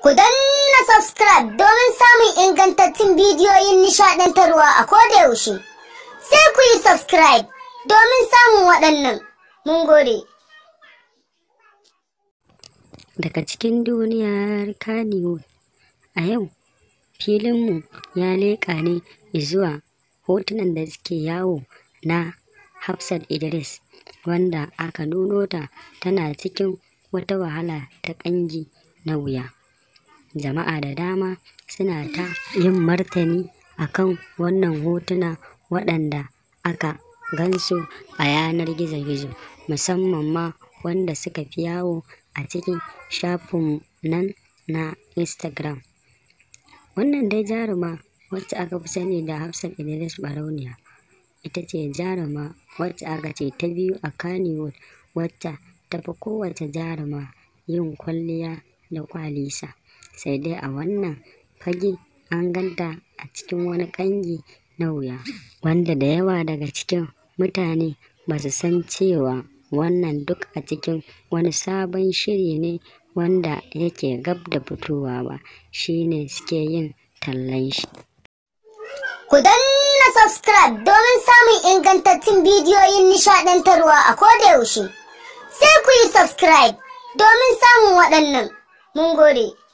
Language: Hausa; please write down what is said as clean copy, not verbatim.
Ku danna subscribe domin samun ingantattun bidiyoyin nishaɗantarwa a koda yaushe. Sai ku yi subscribe domin samun waɗannan. Mun gode. Daga cikin duniyar Kannywood, a yau filinmu ya leƙa ne zuwa hotunan da suke yawo na Hafsat Idris, wanda aka nuno ta tana cikin wata wahala ta ƙangi na wuya. Jama'a da dama suna ta yin martani akan wannan hotuna waɗanda aka gansu a yanar gizo-gizo, musamman ma wanda suka fi yawo a cikin shafin nan na Instagram. Wannan dai jaruma wacce aka fi sani da Hafsat Idris Barauniya, ita ce jaruma wacce aka ce ta biyu a Kannywood, wacce ta fi kowace jaruma yin kwalliya da kwalisa. Sai dai a wannan fage an ganta a cikin wani ƙangi na wuya, wanda da yawa daga cikin mutane ba su san cewa wannan duk a cikin wani sabon shiri ne wanda yake gab da fitowa ba, shine suke yin tallan shi. Ku danna subscribe domin samun ingantattun bidiyoyin nishaɗantarwa a koda yaushe. Sai ku yi subscribe domin samun waɗannan. Mun gode.